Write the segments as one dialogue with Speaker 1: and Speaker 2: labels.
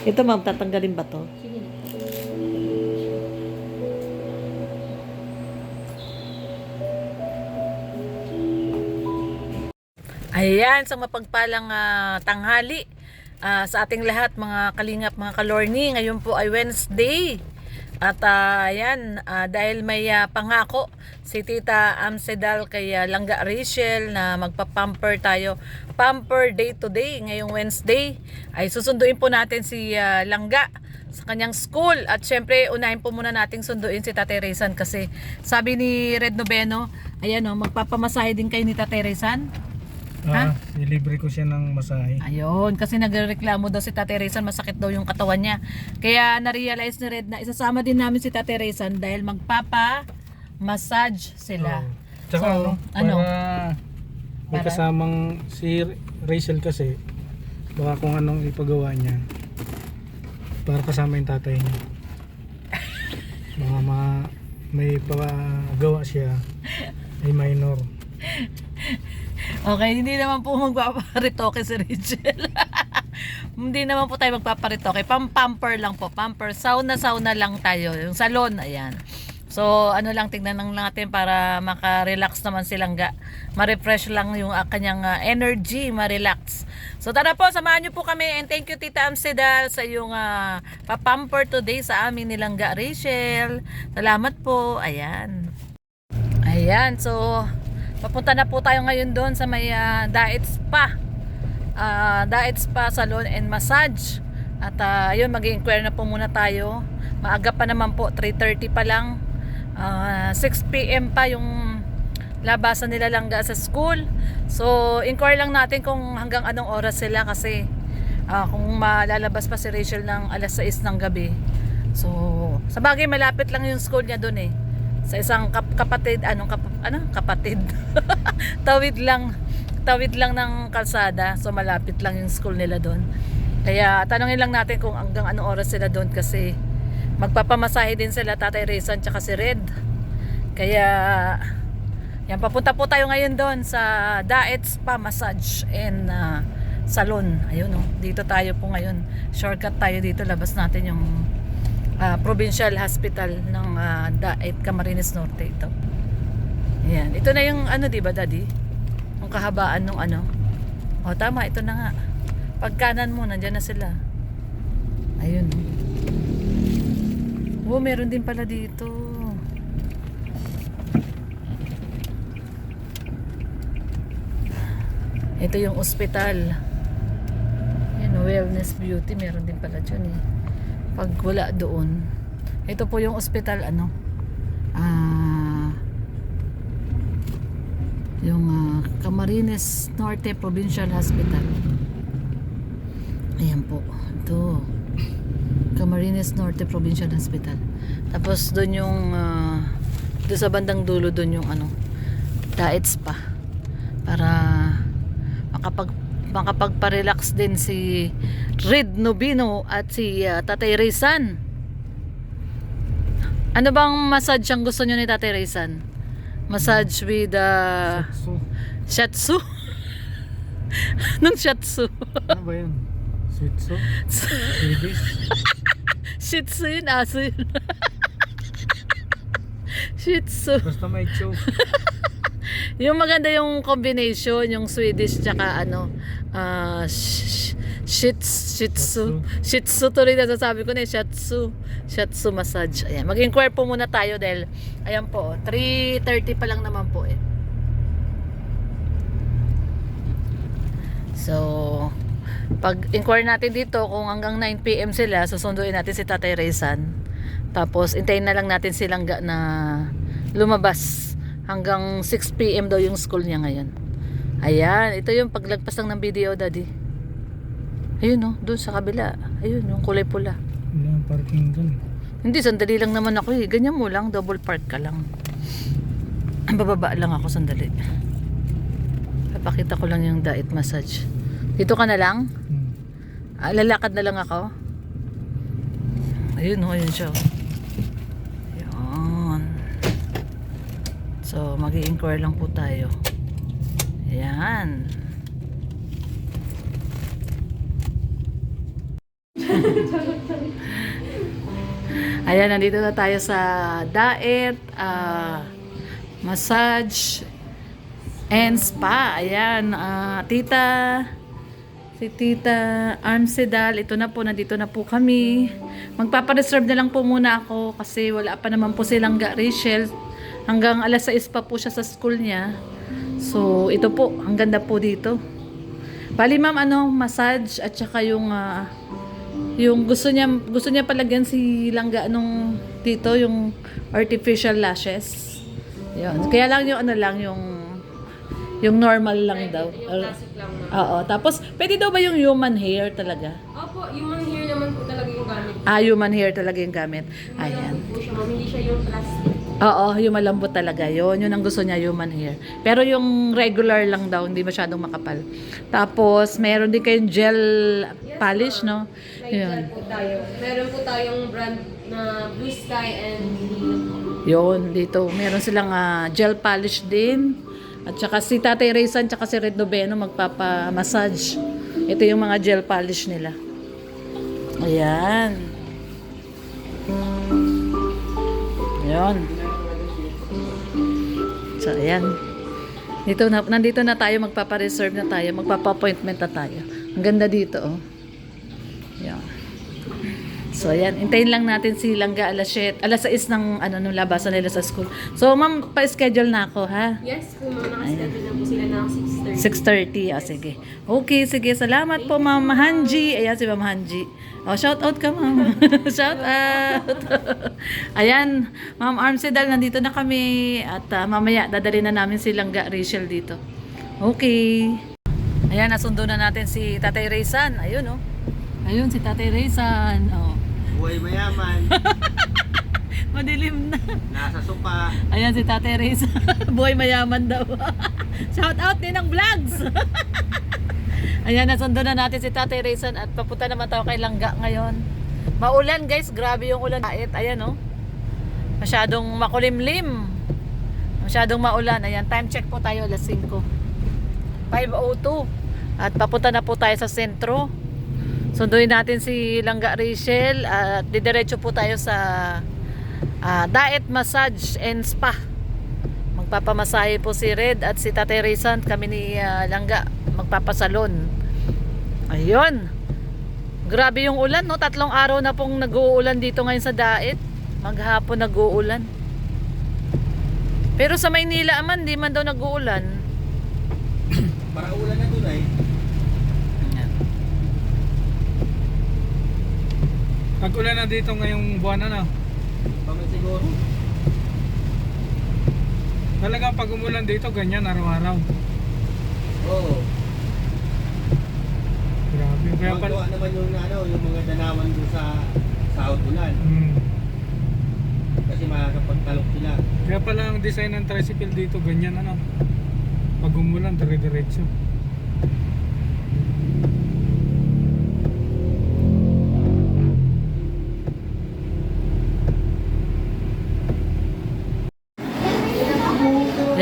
Speaker 1: Ito ma'am, tatanggalin ba to?
Speaker 2: Sige na.
Speaker 1: Ayan, sa mapagpalang tanghali sa ating lahat mga kalingap, mga kalorni. Ngayon po ay Wednesday. At ayan, dahil may pangako si Tita Amsedal kay Langga Rachel na magpa-pamper tayo. Pamper day to day ngayong Wednesday. Ay susunduin po natin si Langga sa kanyang school. At syempre, unahin po muna nating sunduin si Tatay Rezan kasi sabi ni Red Noveno, ayan o, magpapamasahe din kayo ni Tatay Rezan.
Speaker 3: Ilibre ko siya ng masahe.
Speaker 1: Ayun, kasi nagreklamo daw si Tatay Rezan, masakit daw yung katawan niya. Kaya na-realize ni Red na isasama din namin si Tatay Rezan dahil magpapa-massage sila.
Speaker 3: Tsaka
Speaker 1: So,
Speaker 3: para may
Speaker 1: Para?
Speaker 3: kasamang si Rachel kasi baka kung anong ipagawa niya para kasama yung tatay niya. Baka may pagawa siya ay minor.
Speaker 1: Okay, hindi naman po magpaparitoke si Rachel. Hindi naman po tayo magpaparitoke. Pamper lang po. Pamper. Sauna lang tayo. Yung salon, ayan. So, ano lang, tignan lang natin para maka-relax naman silang ma-refresh lang yung kanyang energy, ma-relax. So, tara po, samahan nyo po kami. And thank you, Tita Amsedal, sa yung pa-pamper today sa amin nilang Rachel. Salamat po. Ayan. Ayan, so papunta na po tayo ngayon doon sa may Daet Spa. Daet Spa Salon and Massage. At ayun, mag-inquire na po muna tayo. Maaga pa naman po, 3:30 pa lang. 6 PM pa yung labasan nila Langga sa school. So, inquire lang natin kung hanggang anong oras sila kasi kung malalabas pa si Rachel ng alas 6 ng gabi. So, sa bagay malapit lang yung school niya doon eh. Sa isang kapatid, kapatid. tawid lang ng kalsada. So malapit lang yung school nila doon. Kaya tanongin lang natin kung hanggang anong oras sila doon kasi magpapamasahe din sila Tatay Rezan tsaka si Red. Kaya yan, papunta po tayo ngayon doon sa Daet Spa Massage and Salon. Ayun oh, dito tayo po ngayon. Shortcut tayo dito, labas natin yung Provincial Hospital ng Daet Camarines Norte ito. Ayan. Ito na yung di ba Daddy? Yung kahabaan nung O tama, ito na nga. Pagkanan mo, nandyan na sila. Ayun. Oh, meron din pala dito. Ito yung ospital. Ayan, Wellness Beauty, meron din pala dyan eh. Pag wala doon, ito po yung ospital yung Camarines Norte Provincial Hospital. Ayan po, ito Camarines Norte Provincial Hospital. Tapos doon yung doon sa bandang dulo doon yung Daet Spa para makapagpa-relax din si Red Noveno at si Tatay Rezan. Ano bang massage ang gusto nyo ni Tatay Rezan? Massage with Shatsu? Anong Shatsu?
Speaker 3: Ano ba yun? Sitso? Swedish?
Speaker 1: Shitsu yun, aso yun. Shitsu.
Speaker 3: Basta may choke.
Speaker 1: Yung maganda yung combination, yung Swedish tsaka Shitsu. Shitsu tuloy na sasabi ko na Shatsu. Shatsu massage. Ayan, mag-inquire po muna tayo dahil ayan po, 3:30 pa lang naman po eh. So, pag-inquire natin dito kung hanggang 9 PM sila, susunduin natin si Tatay Rezan. Tapos, intayin na lang natin silang na lumabas. Hanggang 6 PM daw yung school niya ngayon. Ayan, ito yung paglagpas lang ng video, Daddy. Ayun oh, doon sa kabila. Ayun, yung kulay pula.
Speaker 3: Wala ang parking doon.
Speaker 1: Hindi, sandali lang naman ako eh. Ganyan mo lang, double park ka lang. Bababa lang ako sandali. Papakita ko lang yung Daet Massage. Dito ka na lang? Lalakad na lang ako. Ayun oh, ayun siya. Ayan. So, mag-i-inquire lang po tayo. Ayan. Ayan, nandito na tayo sa diet, massage, and spa. Ayan, si Tita Armsedal, ito na po, nandito na po kami. Magpapareserve na lang po muna ako kasi wala pa naman po silang Rachel. Hanggang alas 6 pa po siya sa school niya. So, ito po, ang ganda po dito. Bali ma'am, massage at saka yung gusto niya palagyan si Langga dito, yung artificial lashes. Yun. Kaya lang yung normal lang daw.
Speaker 2: Classic lang na.
Speaker 1: Oo. Tapos, pwede daw ba yung human hair talaga?
Speaker 2: Opo, human hair naman po talaga yung gamit.
Speaker 1: Human hair talaga yung gamit. Ayan.
Speaker 2: Malambot po siya, ma'am. Hindi siya yung plastic.
Speaker 1: Oo, yung malambot talaga. Yun ang gusto niya, human hair. Pero yung regular lang daw, hindi masyadong makapal. Tapos, meron din kayong gel polish, no?
Speaker 2: May
Speaker 1: Yun.
Speaker 2: gel po tayo. Meron po tayong brand na Blue Sky and
Speaker 1: Yun, dito. Meron silang gel polish din. At saka si Tatay Raysan, tsaka si Red Noveno magpapa-massage. Ito yung mga gel polish nila. Ayan. Ayan. So, ayan. Nandito na tayo, magpapa-reserve na tayo, magpapa-appointment na tayo. Ang ganda dito, oh. Ayan. So, ayan. Hintayin lang natin si Langga alas 6 ng nung labasan nila sa school. So, ma'am, pa-schedule na ako, ha?
Speaker 2: yes po, ma'am. Nakaschedule na po sila ng 6:30.
Speaker 1: 6:30. Sige. Okay, sige. Salamat po, Ma'am Hanji. Ayan si Ma'am Hanji. Shout out ka, Ma'am. Shout out. Ayan, Ma'am Armsedal, nandito na kami. At mamaya, dadali na namin si Langga Rachel dito. Okay. Ayan, nasundo na natin si Tatay Raysan. Ayun, oh. Ayun, si Tatay Raysan. Oh.
Speaker 4: Buhay mayaman,
Speaker 1: Madilim na.
Speaker 4: nasa sopa.
Speaker 1: Ayan si Tatay Raysan. Buhay mayaman daw. Shout out din ng vlogs. Ayan, nasundo na natin si Tatay Raysan at papunta naman tayo kay Langga ngayon. Maulan guys, grabe yung ulan. Ayan oh. Masyadong makulimlim. Masyadong maulan. Ayan, time check po tayo alas 5. 5:02. At papunta na po tayo sa sentro. Sunduin natin si Langga Rachel at didiretso po tayo sa diet, massage and spa. Magpapamasahe po si Red at si Tatay Raysan, kami ni Langga magpapasalon. Ayun. Grabe yung ulan, no? 3 araw na pong nag-uulan dito ngayon sa diet. Maghapon nag-uulan. Pero sa Maynila man, di man daw nag-uulan.
Speaker 4: Para ulan na tunay.
Speaker 3: Pag-ulan na dito ngayong buwan,
Speaker 4: Pamit siguro.
Speaker 3: talagang pag umulan dito, ganyan araw-araw.
Speaker 4: Oo.
Speaker 3: Grabe. Kaya pala.
Speaker 4: Magawa naman yung mga danawan doon sa ulan. Kasi makakapagtalok sila.
Speaker 3: Kaya pala ang design ng tricycle dito, ganyan pag umulan, dire-diretso.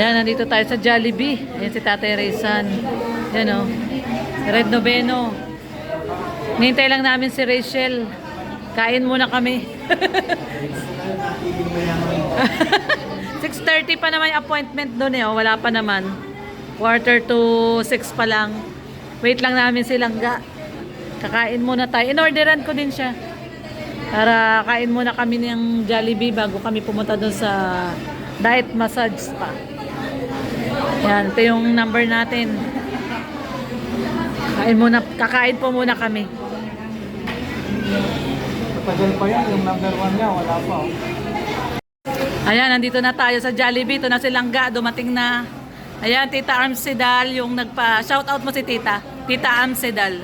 Speaker 1: Yan, nandito tayo sa Jollibee. Ayan si Tatay Raysan. Yan o. Si Red Noveno. Nihintay lang namin si Rachel. Kain muna kami. 6:30 pa naman yung appointment doon eh. Wala pa naman. 5:45 pa lang. Wait lang namin si Langga. Kakain muna tayo. In-orderan ko din siya. Para kain muna kami ng Jollibee bago kami pumunta doon sa diet massage spa. Yan, ito yung number natin. Kakain po muna kami.
Speaker 3: Matagal pa yan, yung number 1 niya, wala pa.
Speaker 1: Ayan, nandito na tayo sa Jollibee. Ito na si Langga, dumating na. Ayan, Tita Armsedal, yung shoutout mo si Tita. Tita Armsedal.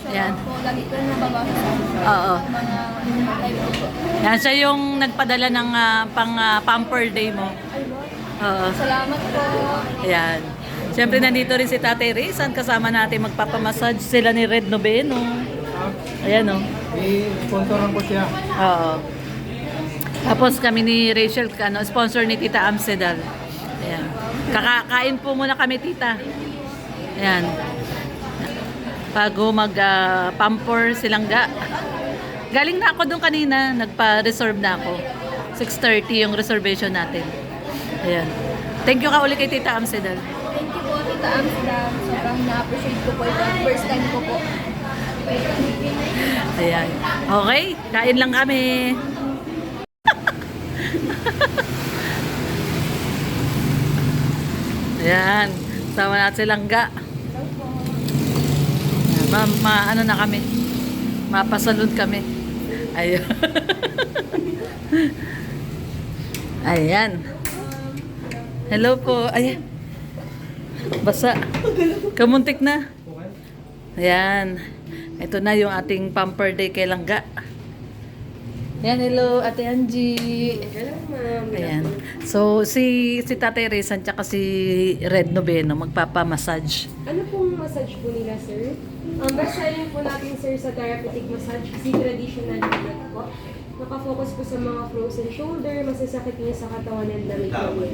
Speaker 1: Ayan.
Speaker 2: Lagi ko yung nababasa
Speaker 1: Oo.
Speaker 2: mga live po.
Speaker 1: Yan, siya yung nagpadala ng pamper day mo. Oo.
Speaker 2: Salamat po.
Speaker 1: Ayan. Siyempre nandito rin si Tatay Raysan. Kasama natin magpapamassage sila ni Red Noveno. Ayan o.
Speaker 3: I-sponsoran ko siya.
Speaker 1: Oo. Tapos kami ni Rachel, sponsor ni Tita Amsedal. Kakakain po muna kami, tita. Ayan. Bago mag-pamper silangga. Galing na ako doon kanina. Nagpa-reserve na ako. 6:30 yung reservation natin. Ayan. Thank you ka uli kay Tita Amsedal.
Speaker 5: Thank you po, Tita Amsterdam. Sobrang na-appreciate ko po ito. First time ko po.
Speaker 1: Ayan. Okay, kain lang kami. Ayan. Sama natin silang ga. Ano na kami. Mapasalon kami. Ayun. Ayan. Hello po. Ayan. Basa. Kamuntik na. Ayan. Ito na yung ating pamper day kay Langga. Ayan, hello, Ate Angie.
Speaker 2: Hello, ma'am.
Speaker 1: Ayan. So, si Tatay Rizan tsaka si Red Noveno magpapa-massage.
Speaker 2: Ano pong massage po nila, sir? Basahin po natin, sir, sa therapeutic massage kasi traditional method po. Nakafocus po sa mga frozen shoulder, masasakit niyo sa katawan and damit po.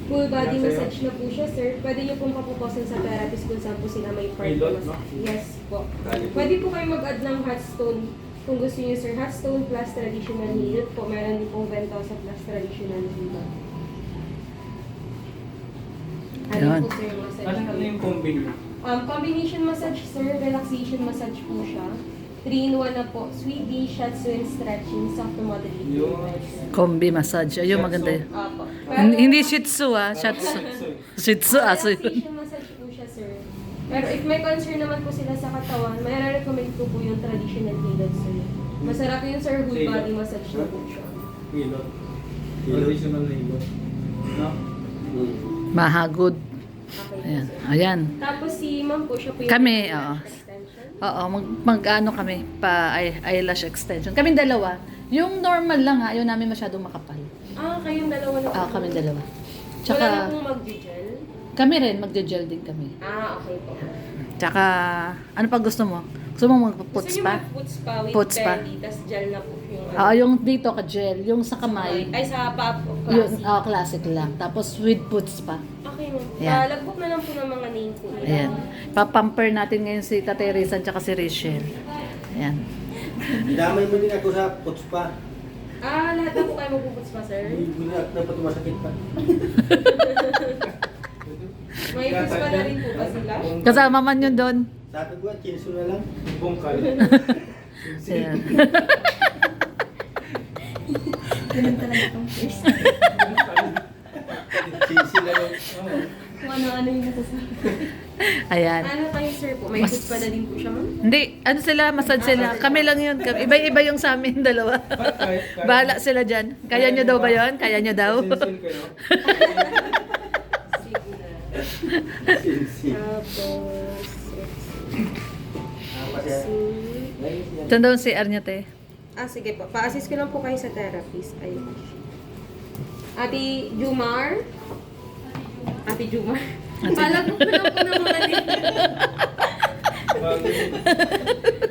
Speaker 2: Full body massage na po siya, sir. Pwede niyo pong papuposin sa therapist kung saan po sila may part na massage. Yes po. Pwede po kayo mag-add ng hot stone. Kung gusto niyo, sir, hot stone plus traditional hilot po. Meron din pong ventosa plus traditional hilot. Ano
Speaker 1: Yun.
Speaker 2: po, sir, massage
Speaker 4: Ano
Speaker 2: po?
Speaker 4: yung combine?
Speaker 2: Combination massage, sir. Relaxation massage po siya. 3-in-1 na po. Sweet day, shiatsu, and stretching. Soft to moderate.
Speaker 4: Yun.
Speaker 1: Combi massage. Ayun, maganda yun.
Speaker 2: Apo.
Speaker 1: Hindi Shih Tzu Shih Tzu aso yun.
Speaker 2: Relaxation massage po siya, sir. Pero if may concern naman po sila sa katawan, may recommend ko po yung traditional hilot, sir. Masarap yun, sir. Whole body massage na po siya.
Speaker 4: Hilot. Traditional na hilot. No?
Speaker 1: Mahagod.
Speaker 2: Okay,
Speaker 1: Ayan.
Speaker 2: sir.
Speaker 1: Ayan.
Speaker 2: Tapos si ma'am po, siya po yung
Speaker 1: Kami,
Speaker 2: eyelash
Speaker 1: oo.
Speaker 2: extension.
Speaker 1: Oo, ano kami, eyelash extension. Kaming dalawa. Yung normal lang ha, ayaw namin masyadong makapal.
Speaker 2: Kayong dalawa na po.
Speaker 1: Kaming dalawa.
Speaker 2: Wala na
Speaker 1: Tsaka,
Speaker 2: pong mag-gel?
Speaker 1: kami rin, magje-gel din kami.
Speaker 2: Okay po.
Speaker 1: Tsaka, ano pa gusto mo? Gusto mo magpa-puts
Speaker 2: Gusto niyo
Speaker 1: pa?
Speaker 2: mag-puts pa with
Speaker 1: Puts pa.
Speaker 2: belly, tas gel na po yung
Speaker 1: Yung dito ka gel, yung sa kamay.
Speaker 2: Ay, sa pop
Speaker 1: Yun,
Speaker 2: classic.
Speaker 1: classic lang. Tapos with puts pa.
Speaker 2: Okay, ma'am.
Speaker 1: Ayan.
Speaker 2: Lagbook na lang po ng mga name po nila.
Speaker 1: Ayan. Papamper natin ngayon si Tatay Rizan tsaka si Rachel. Ayan.
Speaker 4: Damay mo din ako sa puts pa.
Speaker 2: Lahat na po kayo magpuputs pa, sir?
Speaker 4: Hindi na dapat masakit pa.
Speaker 2: May puts pa na rin po ba sila?
Speaker 1: Kasama man yun doon.
Speaker 4: Sabi ko, chinso na lang. Bungkal.
Speaker 1: Ayan.
Speaker 5: Ganun talaga itong first.
Speaker 4: Chinsi na lang.
Speaker 5: Kung ano-ano yung nasasabi.
Speaker 1: Ayan.
Speaker 2: Ano kayo, sir po? May puts pa na din po siya, ma'am?
Speaker 1: Hindi, ano sila, massage sila. Kami lang yun. Iba-iba yung sa amin, dalawa. Bahala sila dyan. Kaya nyo daw ba yun? Kaya nyo daw?
Speaker 4: Sinsin ko, no?
Speaker 2: Sige na.
Speaker 4: Sinsi.
Speaker 2: Tapos,
Speaker 1: Ito daw si Arnyate.
Speaker 2: sige po. Pa-assist ko lang po kayo sa therapist. Ayun. Ate Jumar? Ate Jumar? Palagok na lang po ng mga name.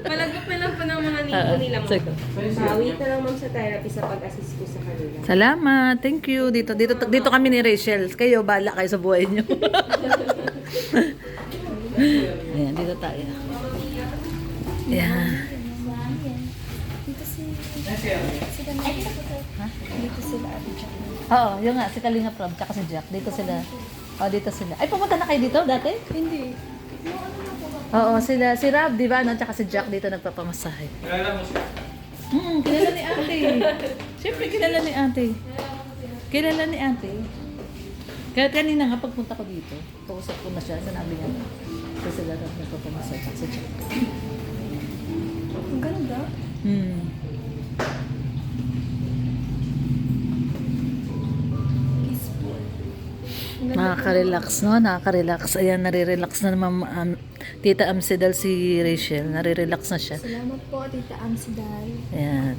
Speaker 2: Palagok na lang po ng mga name po nila, ma'am.
Speaker 1: Sige.
Speaker 2: Wait na lang, ma'am, sa therapist sa pag-assist ko sa kanila.
Speaker 1: Salamat. Thank you. Dito kami ni Rachel. Kayo, bahala kayo sa buhay nyo. Ayan, dito tayo. Ayan.
Speaker 5: Dito sila Ate Jack.
Speaker 1: Oo, yun nga, si Kalinga Prab, tsaka si Jack. Dito sila. Dito sila. Ay, pumunta na kayo dito dati?
Speaker 5: Hindi.
Speaker 1: Oo, sila. Si Rab, di ba? No? Tsaka si Jack dito nagpapamasahe.
Speaker 4: Kilala mo siya?
Speaker 1: Kilala ni ate. Siyempre, kilala ni ate. Kilala ni ate. Kaya kanina nga, pagpunta ko dito, kausap ko na siya, sinabi niya, kasi sila nagpapamasahe, tsaka si Jack.
Speaker 5: Ang ganda. Peaceful. Ang ganda.
Speaker 1: Nakaka-relax, no? Nakaka-relax. Ayan, nare-relax na naman Tita Amsedal si Rachel. Nare-relax na siya.
Speaker 5: Salamat po, Tita Amsidal.
Speaker 1: Ayan.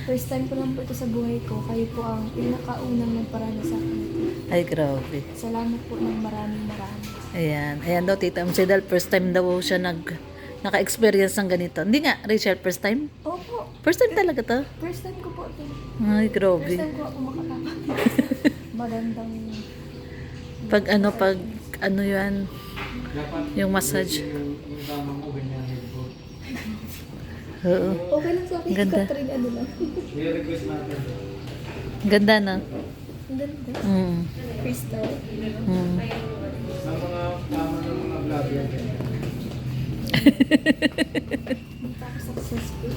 Speaker 5: First time ko lang po ito sa buhay ko. Kayo po ang pinakaunang nagparana sa akin.
Speaker 1: Ay, grabe.
Speaker 5: Salamat po ng maraming.
Speaker 1: Ayan. Ayan daw, Tita Amsedal. First time daw siya naka-experience ng ganito. Hindi nga, Rachel, first time?
Speaker 5: Opo,
Speaker 1: First time talaga to?
Speaker 5: first time ko po ito.
Speaker 1: Ay,
Speaker 5: First
Speaker 1: grabe.
Speaker 5: time ko ako makakapag. Magandang
Speaker 1: Pag ano yan,
Speaker 3: Dapat
Speaker 1: yung massage.
Speaker 3: yung damang ko ganyan headboard.
Speaker 1: Oo.
Speaker 5: Okay lang sa akin.
Speaker 1: Ganda.
Speaker 5: Catering ano lang.
Speaker 3: I-request natin.
Speaker 1: Ganda na.
Speaker 5: Ang ganda.
Speaker 1: Mm.
Speaker 5: Crystal.
Speaker 1: Mm.
Speaker 3: Sa mga tama ng mga vlog yan.
Speaker 5: Successful.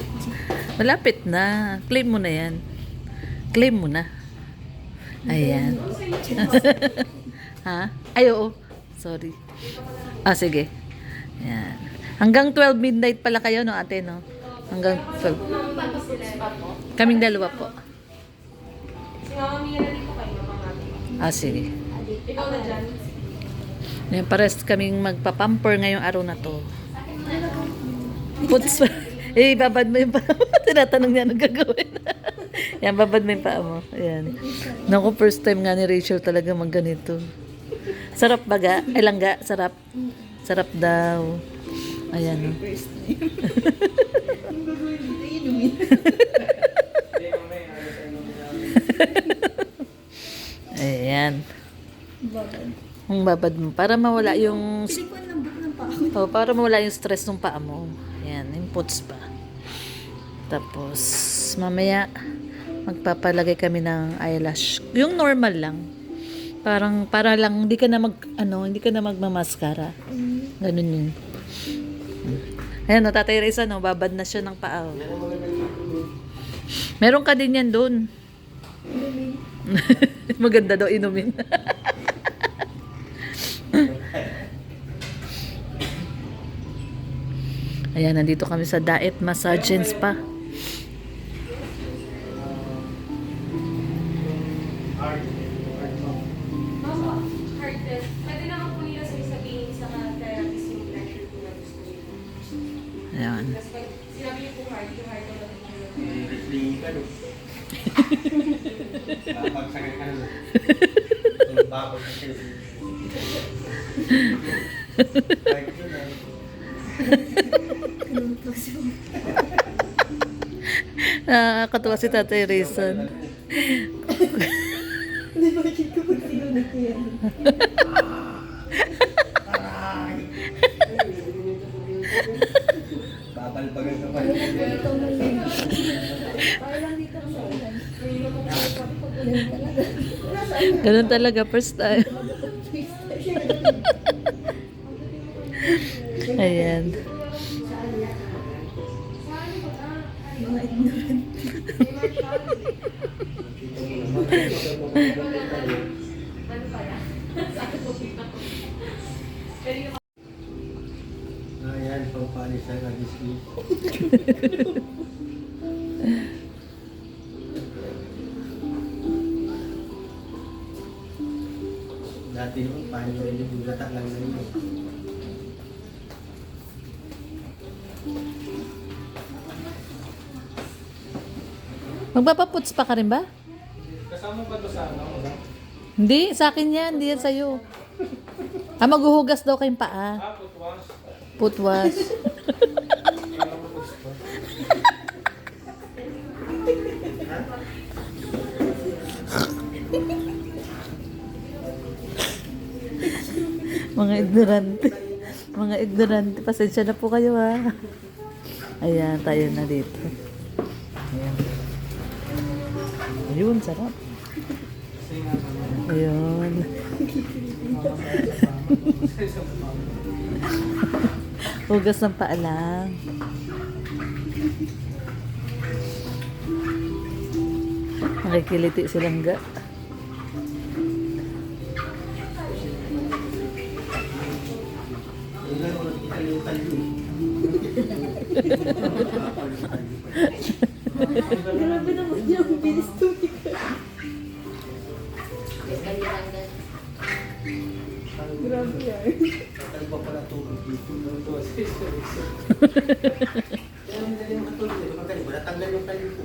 Speaker 1: Malapit na. Claim mo na yan. Claim mo na. Ayan. Ha? Ay, oo. Sorry. Sige. Ayan. Hanggang 12 midnight pala kayo, no, ate, no? Hanggang 12. Kaming dalawa po.
Speaker 2: Si Mama Mia na dito kayo, Mama Mami.
Speaker 1: Sige.
Speaker 2: Ikaw na dyan.
Speaker 1: Ayan, pares kaming magpapamper ngayong araw na to. Puts pa. Babad mo yung paa mo. Tinatanong niya anong gagawin. Yan, babad mo yung paa mo. Ayan. Naku, first time nga ni Rachel talaga magganito. Sarap baga? Ay langga, sarap. Sarap daw. Ayan.
Speaker 5: First time. Ang gagawin dito, inumin.
Speaker 1: Ayan.
Speaker 5: Babad.
Speaker 1: Ang babad mo. Para mawala yung...
Speaker 5: Piling ko ang lambot ng paa.
Speaker 1: Para mawala yung stress ng paa mo. Ayan, yung puts pa. Tapos, mamaya, magpapalagay kami ng eyelash. Yung normal lang. Parang, para lang, hindi ka na magmamaskara. Ganun yun. Ayan, no, Tatay Reza, no, babad na siya ng paa. Oh. Meron ka din yan doon.
Speaker 5: Inumin.
Speaker 1: Maganda daw inumin. Ayan, nandito kami sa Daet Massage and Spa.
Speaker 2: Mama, heart test. Pwede naman po nila sabihin sa therapist yung pressure po na gusto niyo.
Speaker 1: Ayan.
Speaker 2: Tapos pag sinabi niyo po heart, yung heart na
Speaker 4: Wrestling ka, no? Pagsagay ka na. Yung bakod na siya. Kahit yun,
Speaker 1: Nakakatuwa si Tatay Rizon.
Speaker 5: Bakit ko pag sinunod ko yan?
Speaker 4: Babalbagan ka pa.
Speaker 5: Ito na yun. Parang dito ang saulan. Yan talaga.
Speaker 1: Ganun talaga, first time. Ayan.
Speaker 5: Mga ignorant.
Speaker 4: Ayan, pangpalis ang Disney. Dati yung panyo yung bulata lang na yun.
Speaker 1: Magpapaputs pa ka rin ba?
Speaker 3: Kasama ba ito sa ano?
Speaker 1: Hindi, sa akin yan. Hindi yan sa'yo. Maghuhugas daw kayong paa.
Speaker 3: Putwas.
Speaker 1: Putwas. Mga ignorante. Mga ignorante. Pasensya na po kayo ha. Ayan, tayo na dito. Ayan. Ayun, sarap. Ayun. Hugas ng paa lang. Nakikiliti silang ga.
Speaker 5: Grabe naman yung bilis tumikot. Grabe yan.
Speaker 4: Tagal pa pala tulog dito. Kaya ang dali yung katulog. Magaling, wala tanggal yung tayo ko.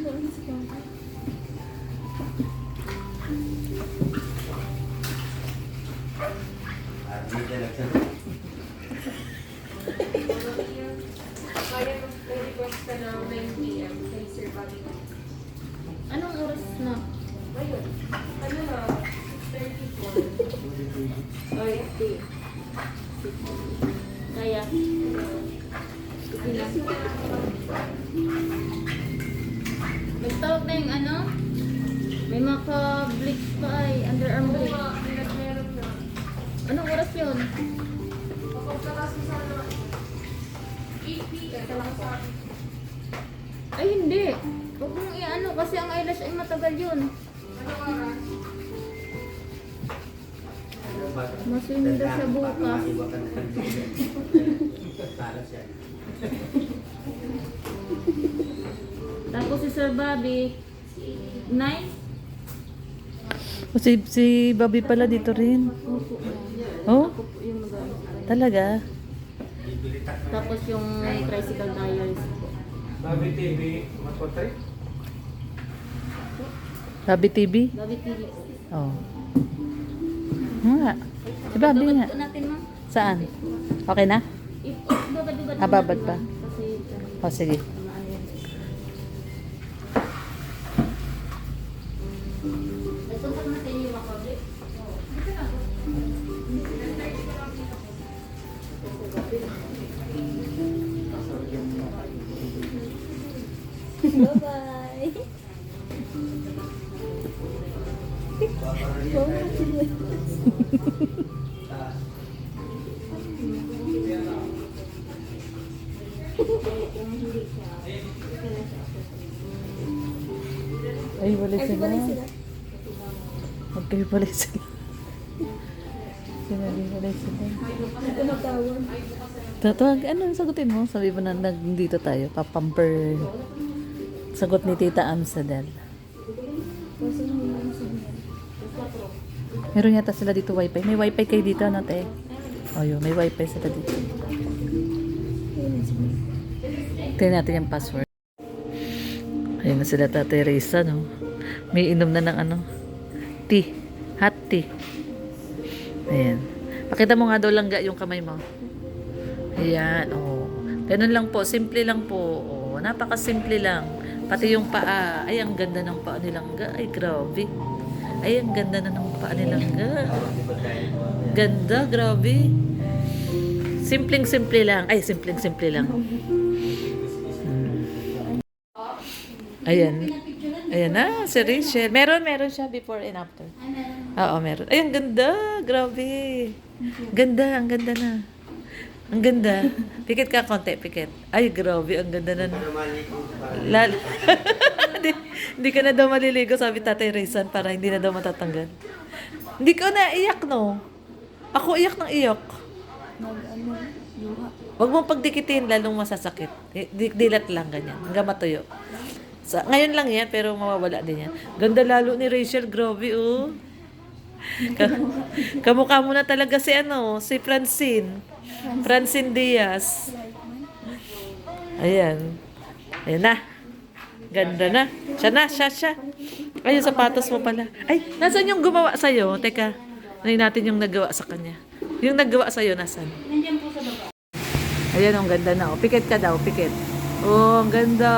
Speaker 5: Ano si Papa?
Speaker 4: Hindi na nagsabi.
Speaker 2: Kaya mag-request ka na 9 p.m. kay Sir Bobby.
Speaker 5: Anong Nagtawag na yung ano? May maka-bleach pa ay, underarm bleach.
Speaker 2: Meron na.
Speaker 5: Anong oras yun?
Speaker 2: Kapag kaso sana 8 p.m.
Speaker 5: Ay, hindi. Huwag mong i-ano kasi ang eyelash ay matagal yun.
Speaker 2: Anong oras?
Speaker 5: Masundo sa bukas. Tapos si Sir Bobby, 9?
Speaker 1: O, si Bobby pala dito rin. Oh?
Speaker 5: Ako po yung nag-ano.
Speaker 1: Talaga?
Speaker 5: Tapos yung tricycle tires po.
Speaker 3: Babi TV, matwatay?
Speaker 1: Bobby TV?
Speaker 5: Bobby TV po.
Speaker 1: Oh. Nga. Si Bobby
Speaker 5: Babad
Speaker 1: nga.
Speaker 5: po natin, ma'am.
Speaker 1: Saan? Okay na?
Speaker 5: Babad-babad
Speaker 1: Ah, babad pa.
Speaker 5: Kasi,
Speaker 1: O, sige.
Speaker 5: ano yan. Nagpunta natin yung mga public. Bye-bye.
Speaker 1: Ay, wala sila. Magkahiwalay sila. Sinabi sila. Tatawag, ano sagutin mo? Sabi mo na nandito tayo, papamper. Sagot ni Tita Amsadel. Meron yata sila dito wifi. May wifi kayo dito, ano te? O yun, may wifi sila dito. Tingnan natin yung password. Ayun na sila Tatay Risa, no? May inom na ng ano? Tea. Hot tea. Ayan. Pakita mo nga daw langga yung kamay mo. Ayan, oh. Ganun lang po, simple lang po. Oh, napakasimple lang. Pati yung paa. Ay, ang ganda ng paa ni Langga. Ay, grabe. Ay, ang ganda na ng paa ni Langga. Ganda, grabe. Simpleng-simple lang. Ay, simpleng-simple lang. Ayan. Ayan na, si Rachel. Meron siya before and after. Oo, meron. Ay, ang ganda. Grabe. Ganda, ang ganda na. Ang ganda. Pikit ka konti, pikit. Ay, grabe, ang ganda na. Lalo. Hindi ka na daw maliligo, sabi Tatay Raysan, para hindi na daw matatanggal. Hindi ko na iyak, no? Ako iyak ng iyak. Huwag mong pagdikitin, lalong masasakit. Dilat lang, ganyan. Hanggang matuyo. Ngayon lang yan, pero mawawala din yan. Ganda lalo ni Rachel, grabe, oh. Kamukha mo na talaga si si Francine. Francine Diaz. Ayan. Ayan na. Ganda na. Siya. Ay, yung sapatos mo pala. Ay, nasan yung gumawa sa'yo? Teka, nahin natin yung nagawa sa kanya. Yung nagawa sa'yo, nasan?
Speaker 5: Nandiyan po sa baba.
Speaker 1: Ayan, ang ganda na. Oh. Pikit ka daw, pikit. Oh, ang ganda.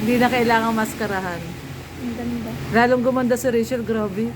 Speaker 1: Hindi na kailangang maskarahan.
Speaker 5: Ang ganda.
Speaker 1: Lalong gumanda si Rachel, grabe.